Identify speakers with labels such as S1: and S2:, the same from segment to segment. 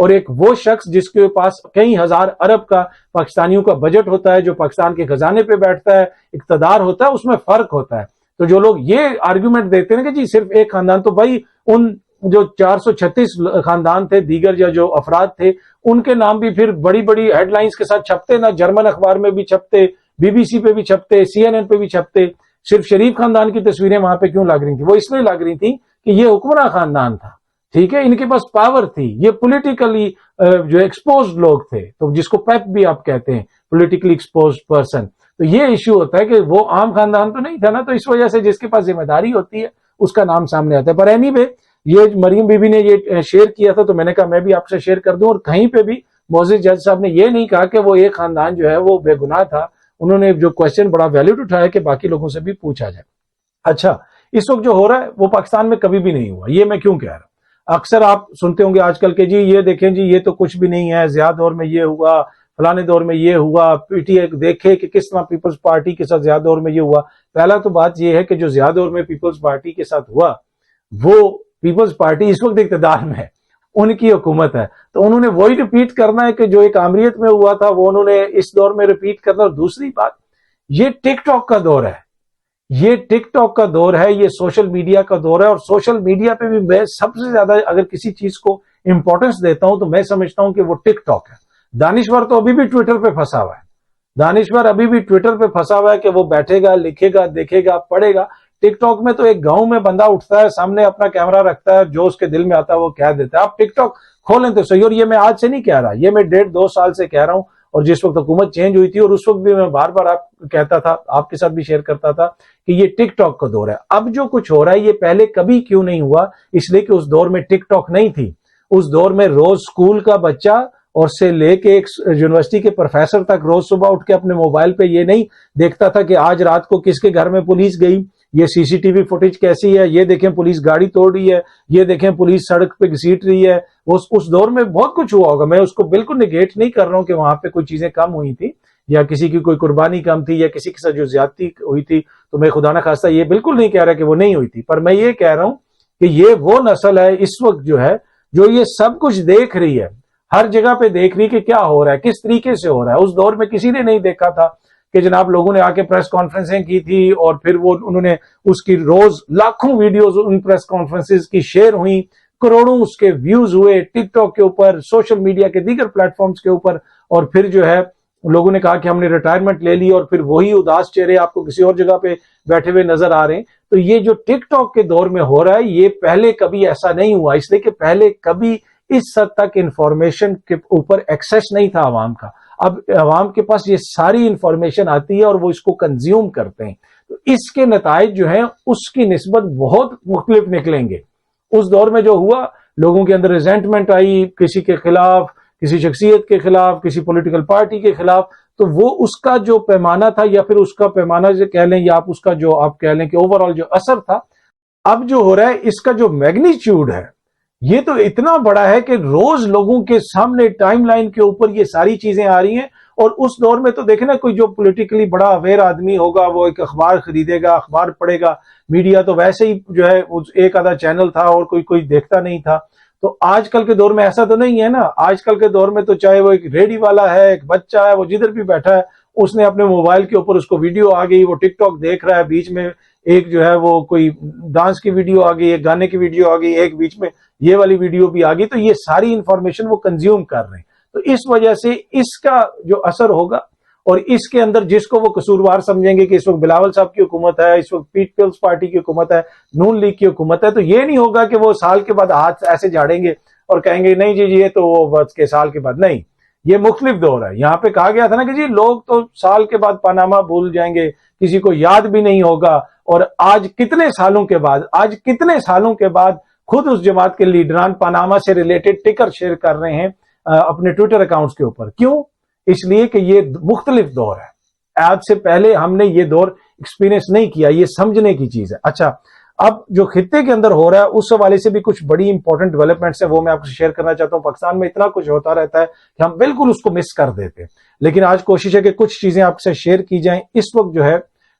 S1: اور ایک وہ شخص جس کے پاس کئی ہزار ارب کا پاکستانیوں کا بجٹ ہوتا ہے, جو پاکستان کے خزانے پہ بیٹھتا ہے, اقتدار ہوتا ہے, اس میں فرق ہوتا ہے. تو جو لوگ یہ آرگیومنٹ دیتے ہیں کہ جی صرف ایک خاندان, تو بھائی ان جو 436 خاندان تھے دیگر یا جو افراد تھے ان کے نام بھی پھر بڑی بڑی ہیڈ لائنز کے ساتھ چھپتے نا, جرمن اخبار میں بھی چھپتے, بی بی سی پہ بھی چھپتے, CNN پہ بھی چھپتے. صرف شریف خاندان کی تصویریں وہاں پہ کیوں لگ رہی تھیں؟ وہ اس لیے لگ رہی تھیں کہ یہ حکمراں خاندان تھا, ٹھیک ہے, ان کے پاس پاور تھی, یہ پولیٹیکلی جو ایکسپوزڈ لوگ تھے, تو جس کو پیپ بھی آپ کہتے ہیں, پولیٹیکلی ایکسپوزڈ پرسن. تو یہ ایشو ہوتا ہے کہ وہ عام خاندان تو نہیں تھا نا, تو اس وجہ سے جس کے پاس ذمہ داری ہوتی ہے اس کا نام سامنے آتا ہے. پر اینی وے یہ مریم بی بی نے یہ شیئر کیا تھا, تو میں نے کہا میں بھی آپ سے شیئر کر دوں. اور کہیں پہ بھی معزز جج صاحب نے یہ نہیں کہا کہ وہ ایک خاندان جو ہے وہ بے گناہ تھا. انہوں نے جو کوشچن بڑا ویلڈ اٹھایا کہ باقی لوگوں سے بھی پوچھا جائے. اچھا, اس وقت جو ہو رہا ہے وہ پاکستان میں کبھی بھی نہیں ہوا. یہ میں کیوں کہہ رہا ہوں؟ اکثر آپ سنتے ہوں گے آج کل کے جی یہ دیکھیں جی یہ تو کچھ بھی نہیں ہے, ضیاء دور میں یہ ہوا, فلانے دور میں یہ ہوا, پی ٹی آئی دیکھے کہ کس طرح پیپلز پارٹی کے ساتھ ضیاء دور میں یہ ہوا. پہلا تو بات یہ ہے کہ جو ضیاء دور میں پیپلز پارٹی کے ساتھ ہوا, وہ پیپلز پارٹی اس وقت اقتدار میں ہے, ان کی حکومت ہے, تو انہوں نے وہی ریپیٹ کرنا ہے کہ جو ایک آمریت میں ہوا تھا وہ انہوں نے اس دور میں ریپیٹ کرنا. اور دوسری بات, یہ ٹک ٹاک کا دور ہے, یہ ٹک ٹاک کا دور ہے, یہ سوشل میڈیا کا دور ہے. اور سوشل میڈیا پہ بھی میں سب سے زیادہ اگر کسی چیز کو امپورٹنس دیتا ہوں تو میں سمجھتا ہوں کہ وہ ٹک ٹاک ہے. دانشور تو ابھی بھی ٹویٹر پہ پھنسا ہوا ہے, دانشور ابھی بھی ٹویٹر پہ پھنسا ہوا ہے کہ وہ بیٹھے گا, لکھے گا, دیکھے گا, پڑھے گا. ٹک ٹاک میں تو ایک گاؤں میں بندہ اٹھتا ہے, سامنے اپنا کیمرہ رکھتا ہے, جو اس کے دل میں آتا ہے وہ کہہ دیتا ہے. آپ ٹک ٹاک کھولیں تو صحیح. اور یہ میں آج سے نہیں کہہ رہا, یہ میں 1.5-2 سال سے کہہ رہا ہوں. اور جس وقت حکومت چینج ہوئی تھی, اور اس وقت بھی میں بار بار آپ کہتا تھا, آپ کے ساتھ بھی شیئر کرتا تھا کہ یہ ٹک ٹاک کا دور ہے. اب جو کچھ ہو رہا ہے یہ پہلے کبھی کیوں نہیں ہوا؟ اس لیے کہ اس دور میں ٹک ٹاک نہیں تھی. اس دور میں روز اسکول کا بچہ اور سے لے کے ایک یونیورسٹی کے پروفیسر تک روز صبح اٹھ کے اپنے موبائل پہ یہ نہیں دیکھتا تھا کہ آج رات کو کس کے گھر میں پولیس گئی, یہ سی سی ٹی وی فوٹیج کیسی ہے, یہ دیکھیں پولیس گاڑی توڑ رہی ہے, یہ دیکھیں پولیس سڑک پہ گھسیٹ رہی ہے. اس دور میں بہت کچھ ہوا ہوگا, میں اس کو بالکل نگیٹ نہیں کر رہا ہوں کہ وہاں پہ کوئی چیزیں کم ہوئی تھی یا کسی کی کوئی قربانی کم تھی یا کسی کے ساتھ جو زیادتی ہوئی تھی, تو میں خدا نہ خواستہ یہ بالکل نہیں کہہ رہا کہ وہ نہیں ہوئی تھی. پر میں یہ کہہ رہا ہوں کہ یہ وہ نسل ہے اس وقت جو ہے جو یہ سب کچھ دیکھ رہی ہے, ہر جگہ پہ دیکھ رہی کہ کیا ہو رہا ہے, کس طریقے سے ہو رہا ہے. اس دور میں کسی نے نہیں دیکھا تھا کہ جناب لوگوں نے آ کے پریس کانفرنسیں کی تھی اور پھر وہ انہوں نے اس کی روز لاکھوں ویڈیوز ان پریس کانفرنسز کی شیئر ہوئیں, کروڑوں اس کے ویوز ہوئے ٹک ٹاک کے اوپر, سوشل میڈیا کے دیگر پلیٹ فارمز کے اوپر. اور پھر جو ہے لوگوں نے کہا کہ ہم نے ریٹائرمنٹ لے لی, اور پھر وہی اداس چہرے آپ کو کسی اور جگہ پہ بیٹھے ہوئے نظر آ رہے ہیں. تو یہ جو ٹک ٹاک کے دور میں ہو رہا ہے یہ پہلے کبھی ایسا نہیں ہوا, اس لیے کہ پہلے کبھی اس حد تک انفارمیشن کے اوپر ایکسیس نہیں تھا عوام کا. اب عوام کے پاس یہ ساری انفارمیشن آتی ہے اور وہ اس کو کنزیوم کرتے ہیں, تو اس کے نتائج جو ہیں اس کی نسبت بہت مختلف نکلیں گے. اس دور میں جو ہوا, لوگوں کے اندر ریزنٹمنٹ آئی کسی کے خلاف, کسی شخصیت کے خلاف, کسی پولیٹیکل پارٹی کے خلاف, تو وہ اس کا جو پیمانہ تھا یا پھر اس کا پیمانہ جو کہہ لیں یا آپ اس کا جو آپ کہہ لیں کہ اوور آل جو اثر تھا, اب جو ہو رہا ہے اس کا جو میگنیچیوڈ ہے یہ تو اتنا بڑا ہے کہ روز لوگوں کے سامنے ٹائم لائن کے اوپر یہ ساری چیزیں آ رہی ہیں. اور اس دور میں تو دیکھیں نا, کوئی جو پولیٹیکلی بڑا اویئر آدمی ہوگا وہ ایک اخبار خریدے گا, اخبار پڑھے گا. میڈیا تو ویسے ہی جو ہے ایک آدھا چینل تھا اور کوئی دیکھتا نہیں تھا. تو آج کل کے دور میں ایسا تو نہیں ہے نا. آج کل کے دور میں تو چاہے وہ ایک ریڈی والا ہے, ایک بچہ ہے, وہ جدھر بھی بیٹھا ہے اس نے اپنے موبائل کے اوپر اس کو ویڈیو آ گئی, وہ ٹک ٹاک دیکھ رہا ہے, بیچ میں ایک جو ہے وہ کوئی ڈانس کی ویڈیو آ گئی, ایک گانے کی ویڈیو آ گئی, ایک بیچ میں یہ والی ویڈیو بھی آ گئی. تو یہ ساری انفارمیشن وہ کنزیوم کر رہے ہیں. تو اس وجہ سے اس کا جو اثر ہوگا, اور اس کے اندر جس کو وہ قصوروار سمجھیں گے کہ اس وقت بلاول صاحب کی حکومت ہے, اس وقت پیپلز پارٹی کی حکومت ہے, نون لیگ کی حکومت ہے, تو یہ نہیں ہوگا کہ وہ سال کے بعد ہاتھ ایسے جھاڑیں گے اور کہیں گے نہیں جی یہ تو وہ بس کے سال کے بعد. نہیں, یہ مختلف دور ہے. یہاں پہ کہا گیا تھا نا کہ جی لوگ تو سال کے بعد پاناما بھول جائیں گے, کسی کو یاد بھی نہیں ہوگا. اور آج کتنے سالوں کے بعد خود اس جماعت کے لیڈران پاناما سے ریلیٹڈ ٹکر شیئر کر رہے ہیں اپنے ٹویٹر اکاؤنٹس کے اوپر. کیوں؟ اس لیے کہ یہ مختلف دور ہے. آج سے پہلے ہم نے یہ دور ایکسپیرینس نہیں کیا, یہ سمجھنے کی چیز ہے. اچھا, اب جو خطے کے اندر ہو رہا ہے اس حوالے سے بھی کچھ بڑی امپورٹنٹ ڈیولپمنٹس ہیں, وہ میں آپ سے شیئر کرنا چاہتا ہوں. پاکستان میں اتنا کچھ ہوتا رہتا ہے کہ ہم بالکل اس کو مس کر دیتے ہیں, لیکن آج کوشش ہے کہ کچھ چیزیں آپ سے شیئر کی جائیں. اس وقت جو ہے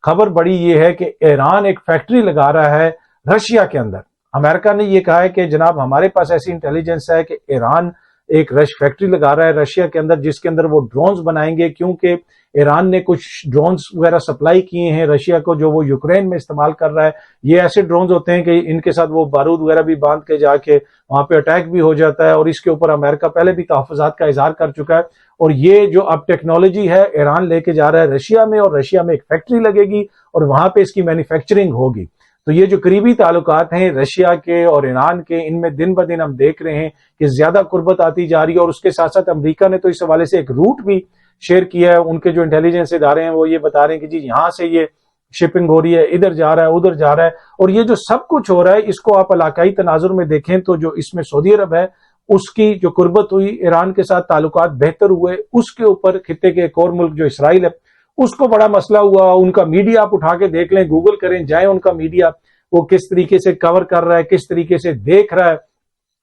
S1: خبر بڑی یہ ہے کہ ایران ایک فیکٹری لگا رہا ہے رشیا کے اندر. امریکہ نے یہ کہا ہے کہ جناب ہمارے پاس ایسی انٹیلیجنس ہے کہ ایران ایک فیکٹری لگا رہا ہے رشیا کے اندر جس کے اندر وہ ڈرونز بنائیں گے، کیونکہ ایران نے کچھ ڈرونز وغیرہ سپلائی کیے ہیں رشیا کو جو وہ یوکرین میں استعمال کر رہا ہے۔ یہ ایسے ڈرونز ہوتے ہیں کہ ان کے ساتھ وہ بارود وغیرہ بھی باندھ کے جا کے وہاں پہ اٹیک بھی ہو جاتا ہے، اور اس کے اوپر امریکہ پہلے بھی تحفظات کا اظہار کر چکا ہے۔ اور یہ جو اب ٹیکنالوجی ہے ایران لے کے جا رہا ہے رشیا میں، اور رشیا میں ایک فیکٹری لگے گی اور وہاں پہ اس کی مینوفیکچرنگ ہوگی۔ تو یہ جو قریبی تعلقات ہیں رشیا کے اور ایران کے، ان میں دن بدن ہم دیکھ رہے ہیں کہ زیادہ قربت آتی جا رہی ہے، اور اس کے ساتھ ساتھ امریکہ نے تو اس حوالے سے ایک روٹ بھی شیئر کیا ہے۔ ان کے جو انٹیلیجنس ادارے ہیں وہ یہ بتا رہے ہیں کہ جی یہاں سے یہ شپنگ ہو رہی ہے، ادھر جا رہا ہے ادھر جا رہا ہے، اور یہ جو سب کچھ ہو رہا ہے اس کو آپ علاقائی تناظر میں دیکھیں تو جو اس میں سعودی عرب ہے اس کی جو قربت ہوئی، ایران کے ساتھ تعلقات بہتر ہوئے، اس کے اوپر خطے کے ایک اور ملک جو اسرائیل ہے اس کو بڑا مسئلہ ہوا۔ ان کا میڈیا آپ اٹھا کے دیکھ لیں، گوگل کریں جائیں، ان کا میڈیا وہ کس طریقے سے کور کر رہا ہے، کس طریقے سے دیکھ رہا ہے،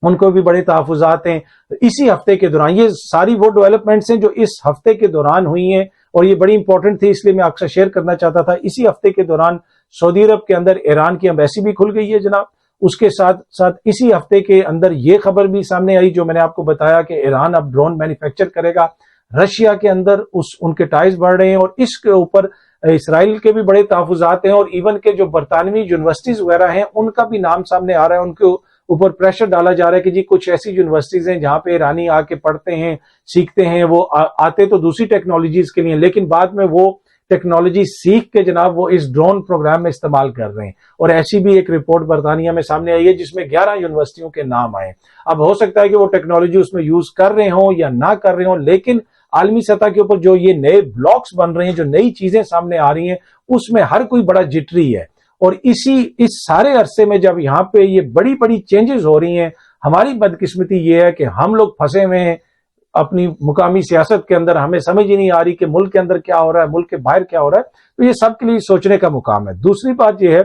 S1: ان کو بھی بڑے تحفظات ہیں۔ اسی ہفتے کے دوران یہ ساری وہ ڈیولپمنٹس ہیں جو اس ہفتے کے دوران ہوئی ہیں، اور یہ بڑی امپورٹنٹ تھی اس لیے میں آپ سے شیئر کرنا چاہتا تھا۔ اسی ہفتے کے دوران سعودی عرب کے اندر ایران کی ایمبیسی بھی کھل گئی ہے جناب۔ اس کے ساتھ ساتھ اسی ہفتے کے اندر یہ خبر بھی سامنے آئی جو میں نے آپ کو بتایا کہ ایران اب ڈرون مینوفیکچر کرے گا رشیا کے اندر، ان کے ٹائز بڑھ رہے ہیں، اور اس کے اوپر اسرائیل کے بھی بڑے تحفظات ہیں، اور ایون کے جو برطانوی یونیورسٹیز وغیرہ ہیں ان کا بھی نام سامنے آ رہا ہے، ان کے اوپر پریشر ڈالا جا رہا ہے کہ جی کچھ ایسی یونیورسٹیز ہیں جہاں پہ ایرانی آ کے پڑھتے ہیں، سیکھتے ہیں، وہ آتے تو دوسری ٹیکنالوجیز کے لیے لیکن بعد میں وہ ٹیکنالوجی سیکھ کے جناب وہ اس ڈرون پروگرام میں استعمال کر رہے ہیں۔ اور ایسی بھی ایک رپورٹ برطانیہ میں سامنے آئی ہے جس میں 11 یونیورسٹیوں کے نام آئے۔ اب ہو سکتا ہے کہ وہ ٹیکنالوجی اس میں یوز کر رہے ہوں یا نہ کر رہے ہوں، لیکن عالمی سطح کے اوپر جو یہ نئے بلاکس بن رہے ہیں، جو نئی چیزیں سامنے آ رہی ہیں، اس میں ہر کوئی بڑا جٹری ہے۔ اور اس سارے عرصے میں جب یہاں پہ یہ بڑی بڑی چینجز ہو رہی ہیں، ہماری بدقسمتی یہ ہے کہ ہم لوگ پھنسے ہوئے ہیں اپنی مقامی سیاست کے اندر، ہمیں سمجھ ہی نہیں آ رہی کہ ملک کے اندر کیا ہو رہا ہے، ملک کے باہر کیا ہو رہا ہے۔ تو یہ سب کے لیے سوچنے کا مقام ہے۔ دوسری بات یہ ہے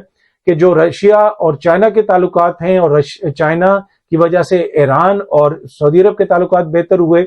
S1: کہ جو رشیا اور چائنا کے تعلقات ہیں، اور چائنا کی وجہ سے ایران اور سعودی عرب کے تعلقات بہتر ہوئے،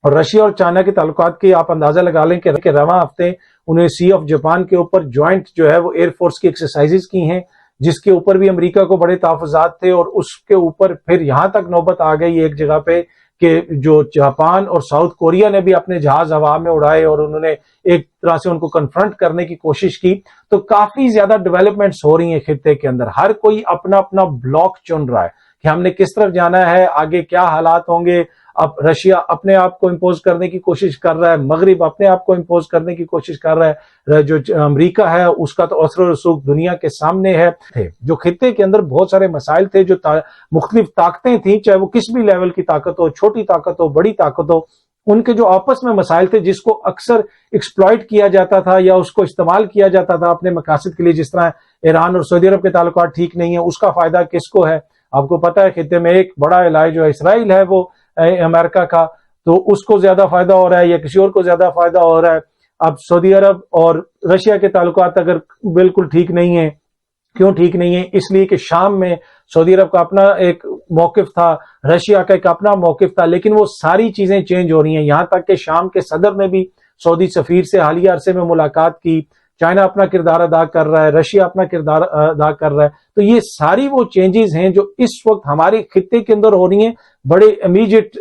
S1: اور رشیا اور چائنا کے تعلقات کی آپ اندازہ لگا لیں کہ رواں ہفتے انہیں سی آف جاپان کے اوپر جوائنٹ جو ہے وہ ایئر فورس کی ایکسرسائزز کی ہیں، جس کے اوپر بھی امریکہ کو بڑے تحفظات تھے، اور اس کے اوپر پھر یہاں تک نوبت آ گئی ایک جگہ پہ کہ جو جاپان اور ساؤتھ کوریا نے بھی اپنے جہاز ہوا میں اڑائے، اور انہوں نے ایک طرح سے ان کو کنفرنٹ کرنے کی کوشش کی۔ تو کافی زیادہ ڈیولپمنٹس ہو رہی ہیں خطے کے اندر، ہر کوئی اپنا اپنا بلاک چن رہا ہے کہ ہم نے کس طرف جانا ہے، آگے کیا حالات ہوں گے۔ اب رشیا اپنے آپ کو امپوز کرنے کی کوشش کر رہا ہے، مغرب اپنے آپ کو امپوز کرنے کی کوشش کر رہا ہے، جو امریکہ ہے اس کا تو اثر و رسوخ دنیا کے سامنے ہے۔ جو خطے کے اندر بہت سارے مسائل تھے، جو مختلف طاقتیں تھیں، چاہے وہ کس بھی لیول کی طاقت ہو، چھوٹی طاقت ہو، بڑی طاقت ہو، ان کے جو آپس میں مسائل تھے جس کو اکثر ایکسپلائٹ کیا جاتا تھا یا اس کو استعمال کیا جاتا تھا اپنے مقاصد کے لیے، جس طرح ایران اور سعودی عرب کے تعلقات ٹھیک نہیں ہیں، اس کا فائدہ کس کو ہے؟ آپ کو پتا ہے خطے میں ایک بڑا الہ جو ہے اسرائیل ہے، وہ امریکہ کا، تو اس کو زیادہ فائدہ ہو رہا ہے یا کسی اور کو زیادہ فائدہ ہو رہا ہے؟ اب سعودی عرب اور رشیا کے تعلقات اگر بالکل ٹھیک نہیں ہیں، کیوں ٹھیک نہیں ہے؟ اس لیے کہ شام میں سعودی عرب کا اپنا ایک موقف تھا، رشیا کا ایک اپنا موقف تھا، لیکن وہ ساری چیزیں چینج ہو رہی ہیں، یہاں تک کہ شام کے صدر نے بھی سعودی سفیر سے حالیہ عرصے میں ملاقات کی، چائنا اپنا کردار ادا کر رہا ہے، رشیا اپنا کردار ادا کر رہا ہے۔ تو یہ ساری وہ چینجز ہیں جو اس وقت ہمارے خطے کے اندر ہو رہی ہیں، بڑے امیجیٹ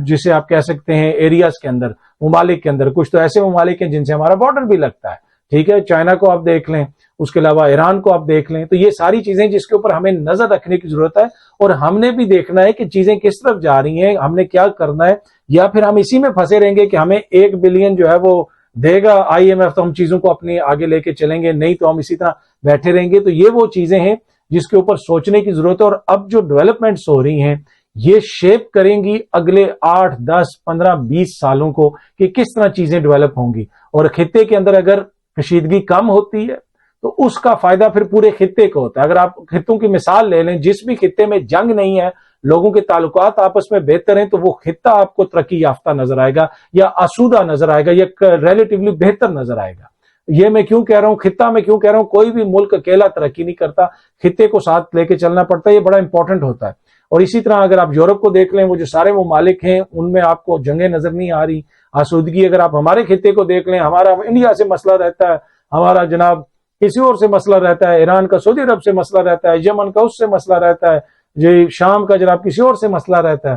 S1: جسے آپ کہہ سکتے ہیں ایریاز کے اندر، ممالک کے اندر۔ کچھ تو ایسے ممالک ہیں جن سے ہمارا بارڈر بھی لگتا ہے، ٹھیک ہے، چائنا کو آپ دیکھ لیں، اس کے علاوہ ایران کو آپ دیکھ لیں۔ تو یہ ساری چیزیں جس کے اوپر ہمیں نظر رکھنے کی ضرورت ہے، اور ہم نے بھی دیکھنا ہے کہ چیزیں کس طرف جا رہی ہیں، ہم نے کیا کرنا ہے، یا پھر ہم اسی میں پھنسے رہیں گے کہ ہمیں 1 بلین جو ہے وہ دے گا IMF تو ہم چیزوں کو اپنے آگے لے کے چلیں گے، نہیں تو ہم اسی طرح بیٹھے رہیں گے۔ تو یہ وہ چیزیں ہیں جس کے اوپر سوچنے کی ضرورت ہے، اور اب جو ڈیولپمنٹس ہو رہی ہیں یہ شیپ کریں گی اگلے 8 10 15 20 سالوں کو کہ کس طرح چیزیں ڈیولپ ہوں گی۔ اور خطے کے اندر اگر کشیدگی کم ہوتی ہے تو اس کا فائدہ پھر پورے خطے کو ہوتا ہے۔ اگر آپ خطوں کی مثال لے لیں، جس بھی خطے میں جنگ نہیں ہے، لوگوں کے تعلقات آپس میں بہتر ہیں، تو وہ خطہ آپ کو ترقی یافتہ نظر آئے گا، یا آسودہ نظر آئے گا، یا ریلیٹیولی بہتر نظر آئے گا۔ یہ میں کیوں کہہ رہا ہوں، خطہ میں کیوں کہہ رہا ہوں، کوئی بھی ملک اکیلا ترقی نہیں کرتا، خطے کو ساتھ لے کے چلنا پڑتا ہے، یہ بڑا امپورٹنٹ ہوتا ہے۔ اور اسی طرح اگر آپ یورپ کو دیکھ لیں، وہ جو سارے ممالک ہیں ان میں آپ کو جنگیں نظر نہیں آ رہی، آسودگی۔ اگر آپ ہمارے خطے کو دیکھ لیں، ہمارا انڈیا سے مسئلہ رہتا ہے، ہمارا جناب کسی اور سے مسئلہ رہتا ہے، ایران کا سعودی عرب سے مسئلہ رہتا ہے، یمن کا اس سے مسئلہ رہتا ہے، جی شام کا جناب کسی اور سے مسئلہ رہتا ہے۔